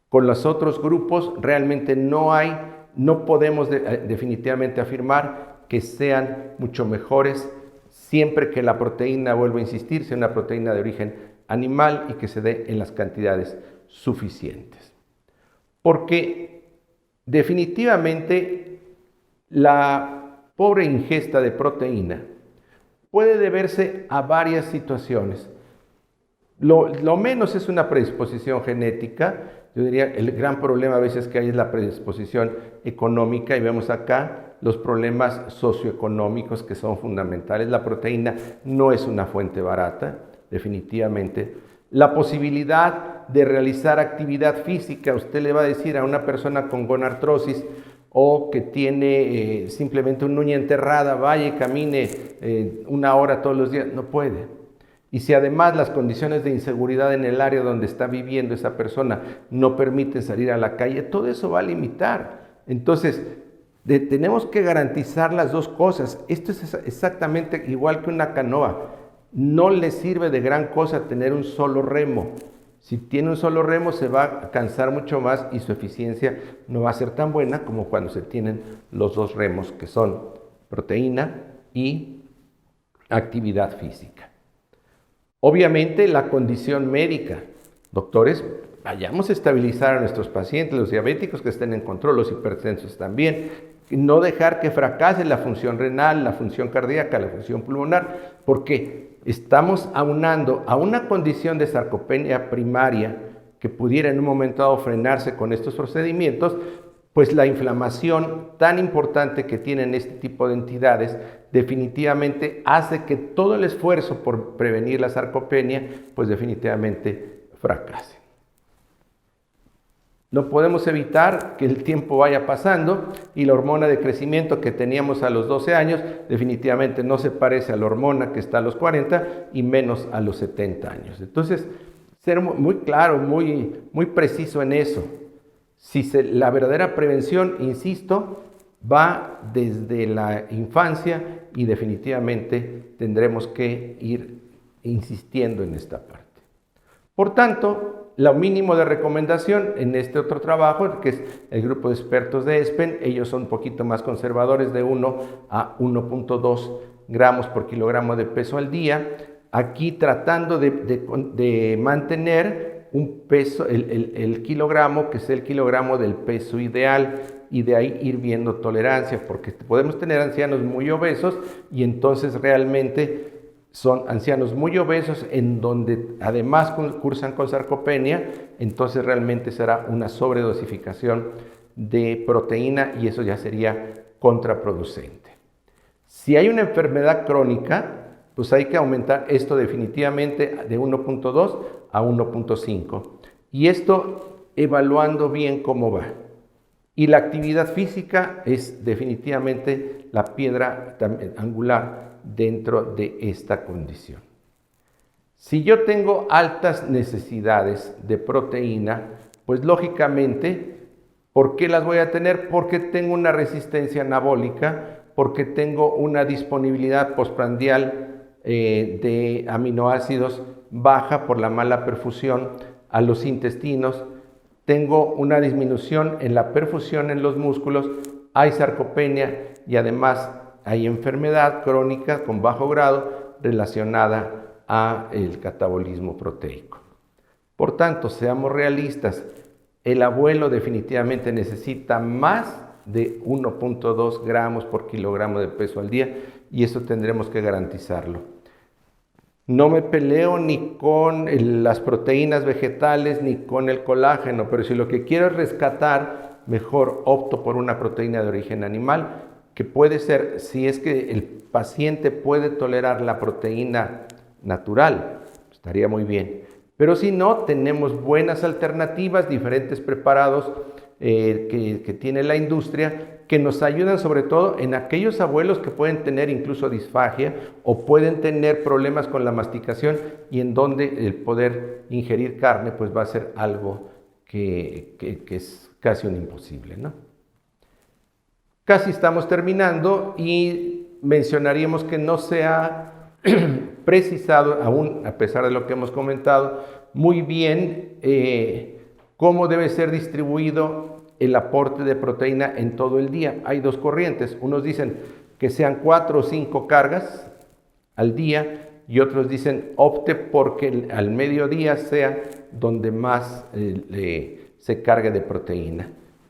Con los otros grupos realmente no podemos definitivamente afirmar que sean mucho mejores siempre que la proteína, vuelvo a insistir, sea una proteína de origen animal y que se dé en las cantidades suficientes. Porque definitivamente la pobre ingesta de proteína puede deberse a varias situaciones. Lo menos es una predisposición genética. Yo diría el gran problema a veces que hay es la predisposición económica y vemos acá los problemas socioeconómicos que son fundamentales. La proteína no es una fuente barata, definitivamente. La posibilidad de realizar actividad física, usted le va a decir a una persona con gonartrosis o que tiene simplemente una uña enterrada, vaya y camine 1 hora todos los días, no puede. Y si además las condiciones de inseguridad en el área donde está viviendo esa persona no permiten salir a la calle, todo eso va a limitar. Entonces, tenemos que garantizar las dos cosas. Esto es exactamente igual que una canoa. No le sirve de gran cosa tener un solo remo. Si tiene un solo remo se va a cansar mucho más y su eficiencia no va a ser tan buena como cuando se tienen los dos remos, que son proteína y actividad física. Obviamente la condición médica. Doctores, vayamos a estabilizar a nuestros pacientes, los diabéticos que estén en control, los hipertensos también. No dejar que fracase la función renal, la función cardíaca, la función pulmonar, porque estamos aunando a una condición de sarcopenia primaria que pudiera en un momento dado frenarse con estos procedimientos, pues la inflamación tan importante que tienen este tipo de entidades definitivamente hace que todo el esfuerzo por prevenir la sarcopenia, pues definitivamente fracase. No podemos evitar que el tiempo vaya pasando y la hormona de crecimiento que teníamos a los 12 años definitivamente no se parece a la hormona que está a los 40 y menos a los 70 años. Entonces, ser muy claro, muy preciso en eso. La verdadera prevención, insisto, va desde la infancia y definitivamente tendremos que ir insistiendo en esta parte. Por tanto, lo mínimo de recomendación en este otro trabajo, que es el grupo de expertos de ESPEN, ellos son un poquito más conservadores, de 1 a 1.2 gramos por kilogramo de peso al día, aquí tratando de mantener un peso, el kilogramo, que es el kilogramo del peso ideal, y de ahí ir viendo tolerancia, porque podemos tener ancianos muy obesos y entonces realmente son ancianos muy obesos en donde además cursan con sarcopenia, entonces realmente será una sobredosificación de proteína y eso ya sería contraproducente. Si hay una enfermedad crónica, pues hay que aumentar esto definitivamente de 1.2 a 1.5. Y esto evaluando bien cómo va. Y la actividad física es definitivamente la piedra angular dentro de esta condición. Si yo tengo altas necesidades de proteína, pues lógicamente, ¿por qué las voy a tener? Porque tengo una resistencia anabólica, porque tengo una disponibilidad postprandial de aminoácidos baja por la mala perfusión a los intestinos, tengo una disminución en la perfusión en los músculos, hay sarcopenia y además hay enfermedad crónica con bajo grado relacionada a el catabolismo proteico. Por tanto, seamos realistas, el abuelo definitivamente necesita más de 1.2 gramos por kilogramo de peso al día y eso tendremos que garantizarlo. No me peleo ni con las proteínas vegetales ni con el colágeno, pero si lo que quiero es rescatar, mejor opto por una proteína de origen animal, que puede ser, si es que el paciente puede tolerar la proteína natural, estaría muy bien. Pero si no, tenemos buenas alternativas, diferentes preparados que tiene la industria, que nos ayudan sobre todo en aquellos abuelos que pueden tener incluso disfagia o pueden tener problemas con la masticación y en donde el poder ingerir carne pues va a ser algo que es casi un imposible, ¿no? Casi estamos terminando y mencionaríamos que no se ha precisado aún, a pesar de lo que hemos comentado, muy bien cómo debe ser distribuido el aporte de proteína en todo el día. Hay dos corrientes, unos dicen que sean 4 o 5 cargas al día y otros dicen opte porque al mediodía sea donde más se cargue de proteína.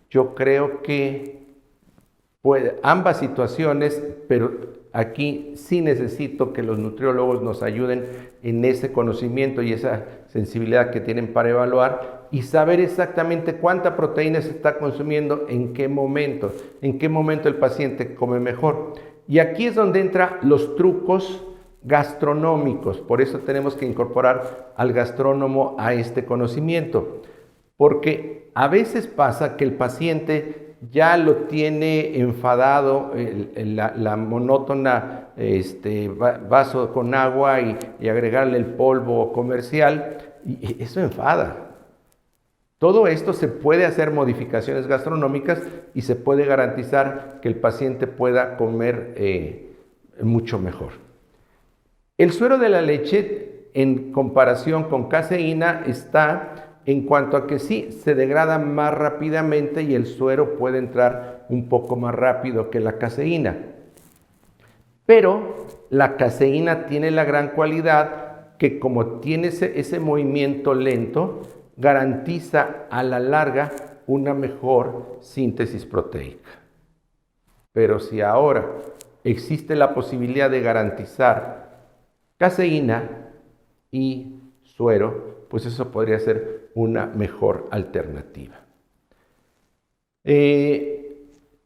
Yo creo que ambas situaciones, pero aquí sí necesito que los nutriólogos nos ayuden en ese conocimiento y esa sensibilidad que tienen para evaluar y saber exactamente cuánta proteína se está consumiendo, en qué momento el paciente come mejor. Y aquí es donde entran los trucos gastronómicos, por eso tenemos que incorporar al gastrónomo a este conocimiento, porque a veces pasa que el paciente ya lo tiene enfadado, la monótona vaso con agua y agregarle el polvo comercial, y eso enfada. Todo esto se puede hacer modificaciones gastronómicas y se puede garantizar que el paciente pueda comer mucho mejor. El suero de la leche, en comparación con caseína, está en cuanto a que sí, se degrada más rápidamente y el suero puede entrar un poco más rápido que la caseína. Pero la caseína tiene la gran cualidad que como tiene ese movimiento lento, garantiza a la larga una mejor síntesis proteica. Pero si ahora existe la posibilidad de garantizar caseína y suero, pues eso podría ser una mejor alternativa.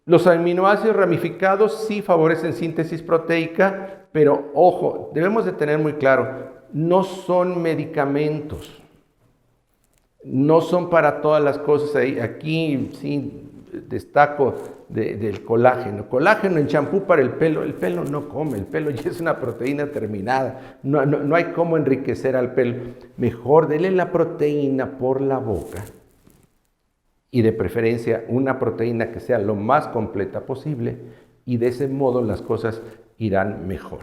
Los aminoácidos ramificados sí favorecen síntesis proteica, pero ojo, debemos de tener muy claro, no son medicamentos. No son para todas las cosas. Aquí sí destaco del colágeno. Colágeno en champú para el pelo no come, el pelo ya es una proteína terminada, no hay cómo enriquecer al pelo. Mejor denle la proteína por la boca y de preferencia una proteína que sea lo más completa posible y de ese modo las cosas irán mejor.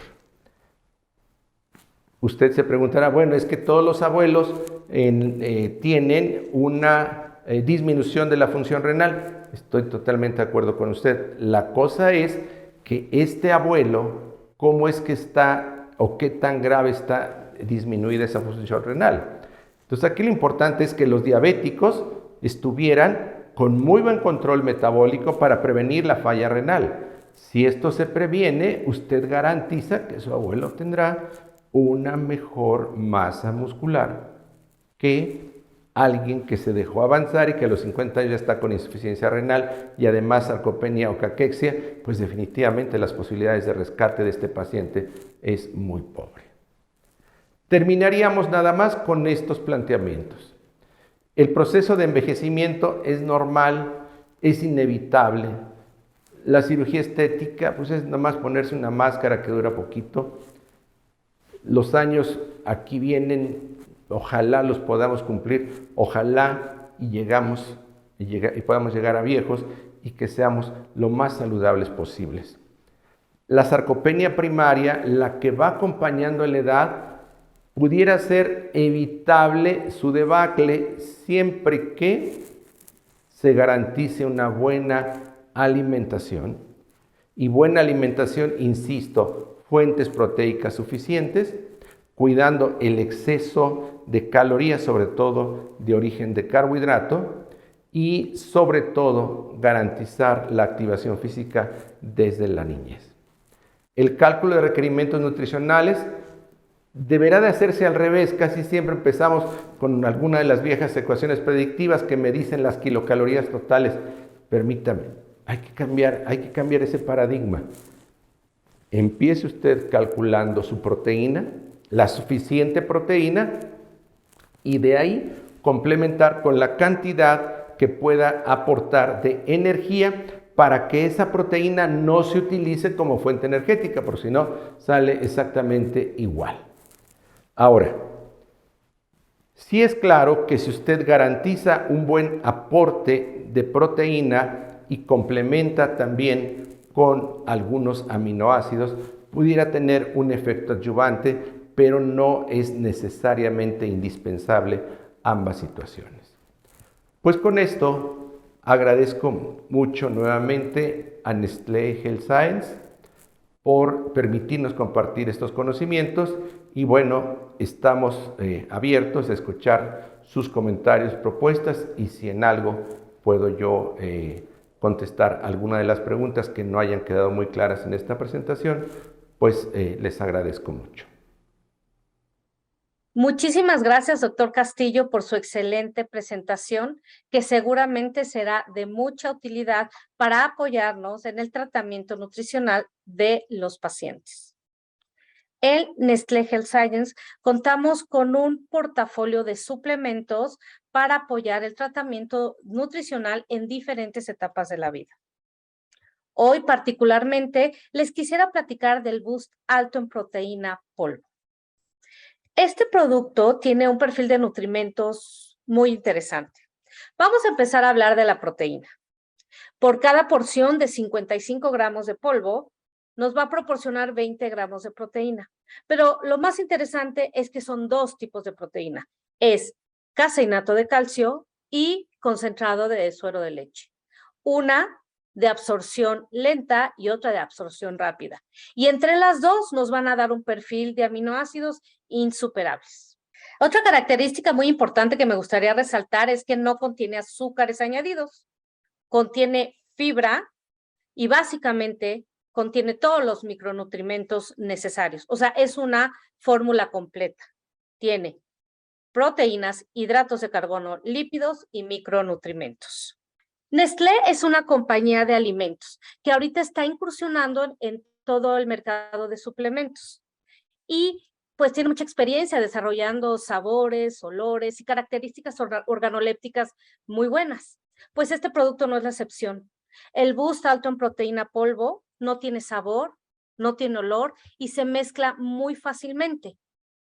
Usted se preguntará, bueno, es que todos los abuelos tienen una disminución de la función renal. Estoy totalmente de acuerdo con usted. La cosa es que este abuelo, ¿cómo es que está o qué tan grave está disminuida esa función renal? Entonces aquí lo importante es que los diabéticos estuvieran con muy buen control metabólico para prevenir la falla renal. Si esto se previene, usted garantiza que su abuelo tendrá una mejor masa muscular que alguien que se dejó avanzar y que a los 50 años ya está con insuficiencia renal y además sarcopenia o caquexia, pues definitivamente las posibilidades de rescate de este paciente es muy pobre. Terminaríamos nada más con estos planteamientos. El proceso de envejecimiento es normal, es inevitable. La cirugía estética, pues es nada más ponerse una máscara que dura poquito. Los años aquí vienen, ojalá los podamos cumplir, ojalá y podamos llegar a viejos y que seamos lo más saludables posibles. La sarcopenia primaria, la que va acompañando en la edad, pudiera ser evitable su debacle siempre que se garantice una buena alimentación. Y buena alimentación, insisto, fuentes proteicas suficientes, cuidando el exceso de calorías, sobre todo de origen de carbohidrato, y sobre todo garantizar la activación física desde la niñez. El cálculo de requerimientos nutricionales deberá de hacerse al revés. Casi siempre empezamos con alguna de las viejas ecuaciones predictivas que me dicen las kilocalorías totales. Permítame, hay que cambiar ese paradigma. Empiece usted calculando su proteína, la suficiente proteína, y de ahí complementar con la cantidad que pueda aportar de energía para que esa proteína no se utilice como fuente energética, porque si no sale exactamente igual. Ahora, sí es claro que si usted garantiza un buen aporte de proteína y complementa también con algunos aminoácidos, pudiera tener un efecto adyuvante, pero no es necesariamente indispensable ambas situaciones. Pues con esto agradezco mucho nuevamente a Nestlé Health Science por permitirnos compartir estos conocimientos y bueno, estamos abiertos a escuchar sus comentarios, propuestas y si en algo puedo yo contestar alguna de las preguntas que no hayan quedado muy claras en esta presentación, pues les agradezco mucho. Muchísimas gracias, doctor Castillo, por su excelente presentación, que seguramente será de mucha utilidad para apoyarnos en el tratamiento nutricional de los pacientes. En Nestlé Health Science contamos con un portafolio de suplementos para apoyar el tratamiento nutricional en diferentes etapas de la vida. Hoy particularmente les quisiera platicar del Boost Alto en Proteína Polvo. Este producto tiene un perfil de nutrimentos muy interesante. Vamos a empezar a hablar de la proteína. Por cada porción de 55 gramos de polvo, nos va a proporcionar 20 gramos de proteína. Pero lo más interesante es que son dos tipos de proteína. Es caseinato de calcio y concentrado de suero de leche. Una de absorción lenta y otra de absorción rápida. Y entre las dos nos van a dar un perfil de aminoácidos insuperables. Otra característica muy importante que me gustaría resaltar es que no contiene azúcares añadidos. Contiene fibra y básicamente contiene todos los micronutrientes necesarios. O sea, es una fórmula completa. Tiene proteínas, hidratos de carbono, lípidos y micronutrientes. Nestlé es una compañía de alimentos que ahorita está incursionando en todo el mercado de suplementos y pues tiene mucha experiencia desarrollando sabores, olores y características organolépticas muy buenas. Pues este producto no es la excepción. El Boost Alto en Proteína Polvo no tiene sabor, no tiene olor y se mezcla muy fácilmente,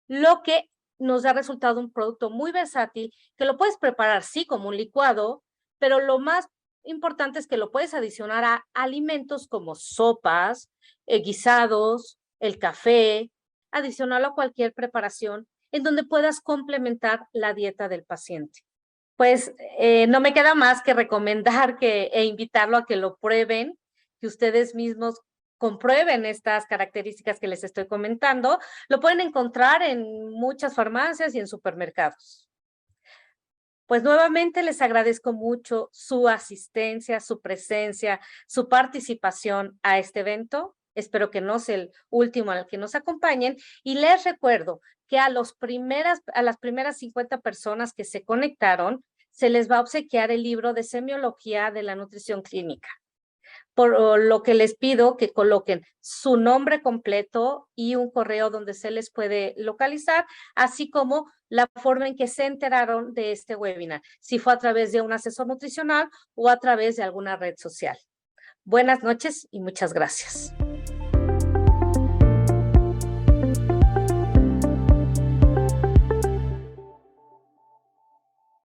lo que nos da resultado un producto muy versátil que lo puedes preparar sí como un licuado, pero lo más importante es que lo puedes adicionar a alimentos como sopas, guisados, el café, adicionarlo a cualquier preparación en donde puedas complementar la dieta del paciente. Pues no me queda más que recomendar e invitarlo a que lo prueben, que ustedes mismos comprueben estas características que les estoy comentando. Lo pueden encontrar en muchas farmacias y en supermercados. Pues nuevamente les agradezco mucho su asistencia, su presencia, su participación a este evento. Espero que no sea el último al que nos acompañen. Y les recuerdo que a las primeras 50 personas que se conectaron, se les va a obsequiar el libro de Semiología de la Nutrición Clínica. Por lo que les pido que coloquen su nombre completo y un correo donde se les puede localizar, así como la forma en que se enteraron de este webinar, si fue a través de un asesor nutricional o a través de alguna red social. Buenas noches y muchas gracias.